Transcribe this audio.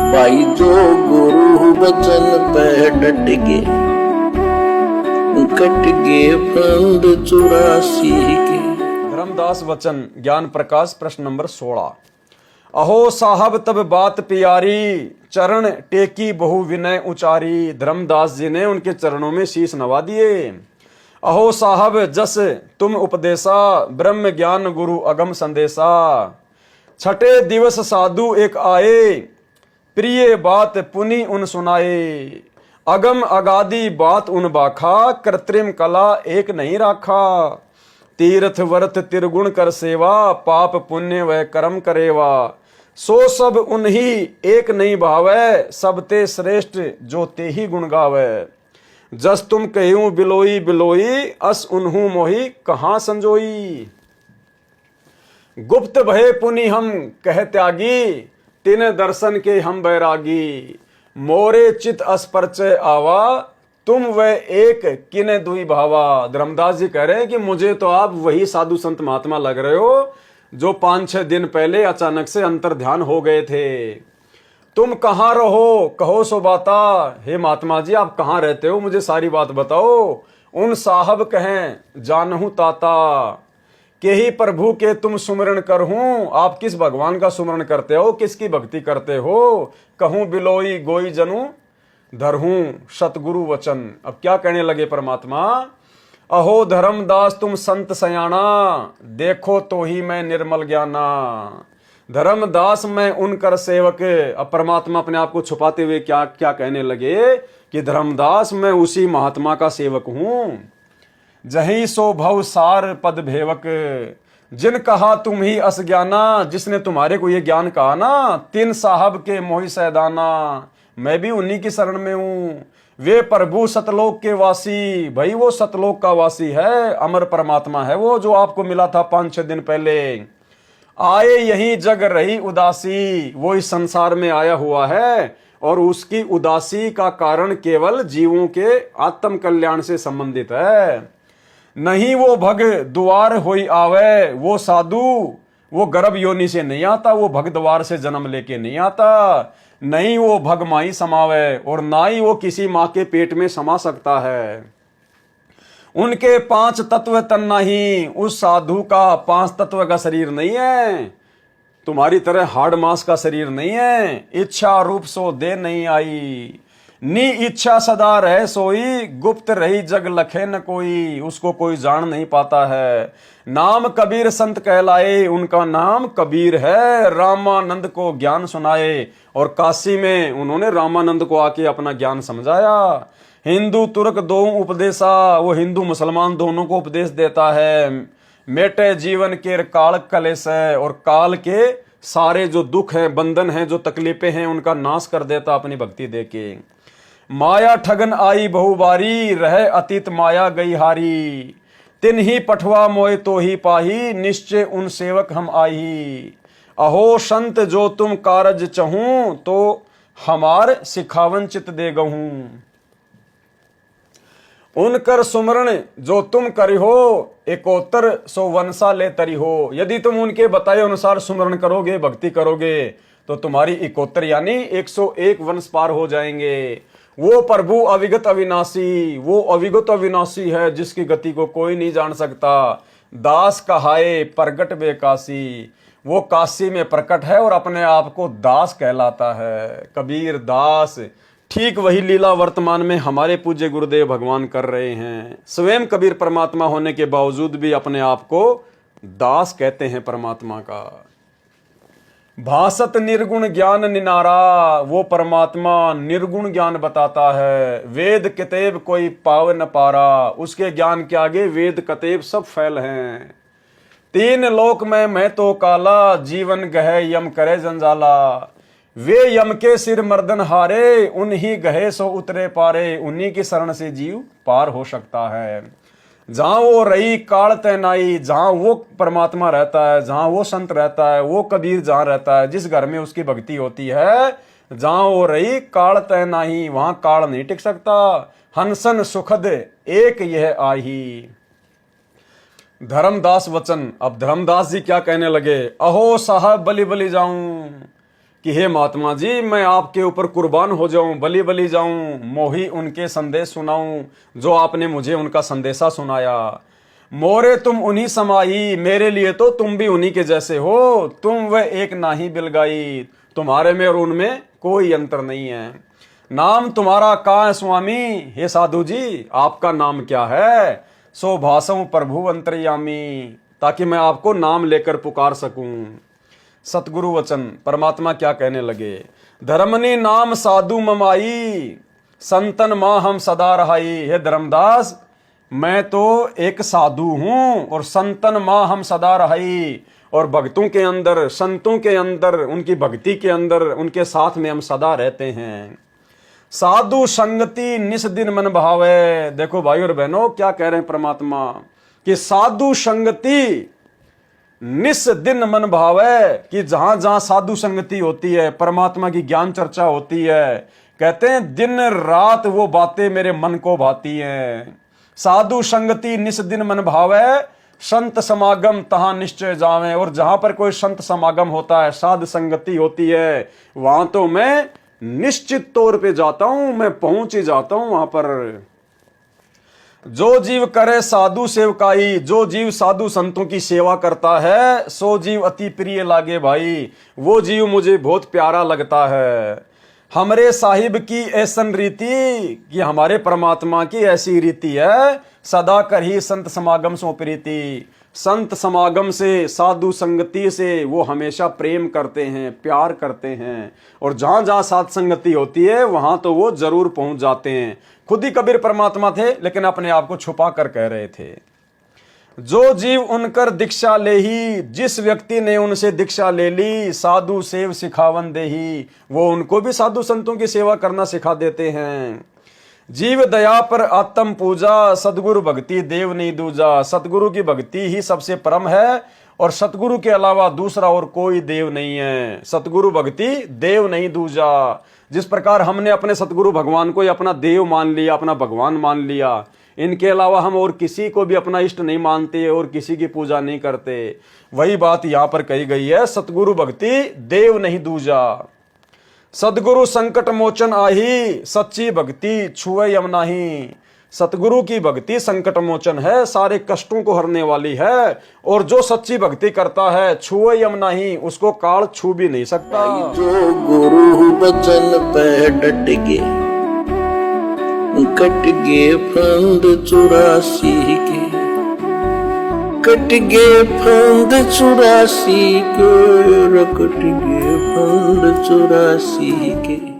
भाई जो गुरु वचन पे डट गए, कट गए फंद 84 के। धर्मदास वचन ज्ञान प्रकाश प्रश्न नंबर 16। अहो साहब तब बात प्यारी, चरण टेकी बहु विनय उचारी। धर्मदास जी ने उनके चरणों में शीश नवा दिए। अहो साहब जस तुम उपदेशा, ब्रह्म ज्ञान गुरु अगम संदेशा। छठे दिवस साधु एक आए, प्रिय बात पुनि उन सुनाए। अगम अगादि बात उन बाखा, कृत्रिम कला एक नहीं राखा। तीर्थ वर्थ तिरगुण कर सेवा, पाप पुण्य वह कर्म करेवा। सो सब उन्हीं एक नहीं भावै, सब ते श्रेष्ठ जो ते ही गुण गावै। जस तुम कहूं बिलोई बिलोई, अस उन्हू मोही कहाँ संजोई। गुप्त भय पुनि हम कह त्यागी, तिन दर्शन के हम बैरागी। मोरे चित अस्पर्चय आवा, तुम वह एक किने दुई भावा। धर्मदास जी कह रहे हैं कि मुझे तो आप वही साधु संत महात्मा लग रहे हो जो 5-6 दिन पहले अचानक से अंतर ध्यान हो गए थे। तुम कहाँ रहो कहो सो बाता। हे महात्मा जी आप कहाँ रहते हो, मुझे सारी बात बताओ। उन साहब कहें जानहु ताता, के ही प्रभु के तुम सुमरण करहूं। आप किस भगवान का सुमरण करते हो, किसकी भक्ति करते हो। कहूं बिलोई गोई जनू, धरहूं सतगुरु वचन। अब क्या कहने लगे परमात्मा। अहो धर्मदास तुम संत सयाना, देखो तो ही मैं निर्मल ज्ञाना। धर्मदास मैं उनकर सेवक। अब परमात्मा अपने आप को छुपाते हुए क्या क्या कहने लगे कि धर्मदास मैं उसी महात्मा का सेवक हूं। जहीं सो भव सार पद भेवक, जिन कहा तुम ही अस ज्ञाना। जिसने तुम्हारे को ये ज्ञान कहा ना, तीन साहब के मोहि सैदाना। मैं भी उन्हीं की शरण में हूं। वे प्रभु सतलोक के वासी, भाई वो सतलोक का वासी है, अमर परमात्मा है वो जो आपको मिला था 5-6 दिन पहले। आए यही जग रही उदासी, वो इस संसार में आया हुआ है और उसकी उदासी का कारण केवल जीवों के आत्म कल्याण से संबंधित है। नहीं वो भग द्वार होई आवे, वो साधु वो गर्भ योनि से नहीं आता, वो भग द्वार से जन्म लेके नहीं आता। नहीं वो भग माई समावे, और ना ही वो किसी माँ के पेट में समा सकता है। उनके 5 तत्व तन नहीं, उस साधु का 5 तत्व का शरीर नहीं है। तुम्हारी तरह हाड़ मांस का शरीर नहीं है। इच्छा रूप सो दे नहीं आई, नी इच्छा सदा रहे सोई। गुप्त रही जग लखे न कोई, उसको कोई जान नहीं पाता है। नाम कबीर संत कहलाए, उनका नाम कबीर है। रामानंद को ज्ञान सुनाए, और काशी में उन्होंने रामानंद को आके अपना ज्ञान समझाया। हिंदू तुर्क दो उपदेशा, वो हिंदू मुसलमान दोनों को उपदेश देता है। मेटे जीवन के काल कलेश है, और काल के सारे जो दुख हैं बंधन हैं जो तकलीफें हैं उनका नाश कर देता अपनी भक्ति देके। माया ठगन आई बहुबारी, रहे अतीत माया गई हारी। तिन ही पठवा मोय तो ही पाही, निश्चय उन सेवक हम आही। अहो संत जो तुम कारज चहूं, तो हमार सिखावन चित दे गहूं। उनकर सुमरण जो तुम करी हो, एकोत्तर सो वंशा ले तरी हो। यदि तुम उनके बताए अनुसार सुमरण करोगे, भक्ति करोगे, तो तुम्हारी 71 यानी 101 वंश पार हो जाएंगे। वो प्रभु अविगत अविनाशी, वो अविगत अविनाशी है जिसकी गति को कोई नहीं जान सकता। दास कहाए प्रगट बेकाशी, वो काशी में प्रकट है और अपने आप को दास कहलाता है। कबीर दास, ठीक वही लीला वर्तमान में हमारे पूज्य गुरुदेव भगवान कर रहे हैं। स्वयं कबीर परमात्मा होने के बावजूद भी अपने आप को दास कहते हैं परमात्मा का। भासत निर्गुण ज्ञान निनारा, वो परमात्मा निर्गुण ज्ञान बताता है। वेद किताब कोई पाव न पारा, उसके ज्ञान के आगे वेद कतेब सब फैल हैं। 3 लोक में मैं तो काला, जीवन गहे यम करे जंजाला। वे यम के सिर मर्दन हारे, उन्हीं गहे सो उतरे पारे। उन्हीं की शरण से जीव पार हो सकता है। जहां वो रही काल तैनाई, जहां वो परमात्मा रहता है, जहां वो संत रहता है, वो कबीर जहां रहता है, जिस घर में उसकी भक्ति होती है, जहां वो रही काल तैनाई, वहां काल नहीं टिक सकता। हंसन सुखद एक यह आही। धर्मदास वचन। अब धर्मदास जी क्या कहने लगे। अहो साहब बलि बलि जाऊं, कि हे महात्मा जी, मैं आपके ऊपर कुर्बान हो जाऊं, बलि बलि जाऊं, मोही उनके संदेश सुनाऊं जो आपने मुझे उनका संदेशा सुनाया। मोरे तुम उन्हीं समाई, मेरे लिए तो तुम भी उन्हीं के जैसे हो। तुम वह एक नाही बिलगाई, तुम्हारे में और उनमें कोई अंतर नहीं है। नाम तुम्हारा का है स्वामी, हे साधु जी आपका नाम क्या है? सो भासऊं प्रभु अंतर्यामी, ताकि मैं आपको नाम लेकर पुकार सकूं। सतगुरु वचन परमात्मा क्या कहने लगे? धर्मनी नाम साधु ममाई, संतन मां हम सदा रहाई। हे धर्मदास, मैं तो एक साधु हूं और संतन मां हम सदा रहाई, और भक्तों के अंदर, संतों के अंदर, उनकी भक्ति के अंदर, उनके साथ में हम सदा रहते हैं। साधु संगति निस दिन मन भावे। देखो भाई और बहनों, क्या कह रहे हैं परमात्मा कि साधु संगति निस दिन मन भावे, कि जहां जहां साधु संगति होती है, परमात्मा की ज्ञान चर्चा होती है, कहते हैं दिन रात वो बातें मेरे मन को भाती हैं। साधु संगति निस दिन मन भावे, संत समागम तहां निश्चय जावे। और जहां पर कोई संत समागम होता है, साध संगति होती है, वहां तो मैं निश्चित तौर पे जाता हूं, मैं पहुंच ही जाता हूं वहां पर। जो जीव करे साधु सेवकाई, जो जीव साधु संतों की सेवा करता है, सो जीव अति प्रिय लागे भाई, वो जीव मुझे बहुत प्यारा लगता है। हमरे साहिब की ऐसन रीति, कि हमारे परमात्मा की ऐसी रीति है, सदा कर ही संत समागम सो प्रीति। संत समागम से, साधु संगति से वो हमेशा प्रेम करते हैं, प्यार करते हैं, और जहां जहां साध संगति होती है वहां तो वो जरूर पहुंच जाते हैं। खुद ही कबीर परमात्मा थे, लेकिन अपने आप को छुपा कर कह रहे थे। जो जीव उनकर दीक्षा ले ही, जिस व्यक्ति ने उनसे दीक्षा ले ली, साधु सेव सिखावन दे ही, वो उनको भी साधु संतों की सेवा करना सिखा देते हैं। जीव दया पर आत्म पूजा, सतगुरु भक्ति देव नहीं दूजा। सतगुरु की भक्ति ही सबसे परम है, और सतगुरु के अलावा दूसरा और कोई देव नहीं है। सतगुरु भक्ति देव नहीं दूजा। जिस प्रकार हमने अपने सतगुरु भगवान को ही अपना देव मान लिया, अपना भगवान मान लिया, इनके अलावा हम और किसी को भी अपना इष्ट नहीं मानते और किसी की पूजा नहीं करते, वही बात यहां पर कही गई है। सतगुरु भक्ति देव नहीं दूजा। सतगुरु संकट मोचन आही, सच्ची भक्ति छुए यम नाही। सतगुरु की भक्ति संकट मोचन है, सारे कष्टों को हरने वाली है, और जो सच्ची भक्ति करता है, छुए यम नहीं, उसको काल छू भी नहीं सकता। जो गुरु बचन पे डट गे, कट गे फंद 84 के, कट गे फंद 84 के, कट गे फंद 84 के।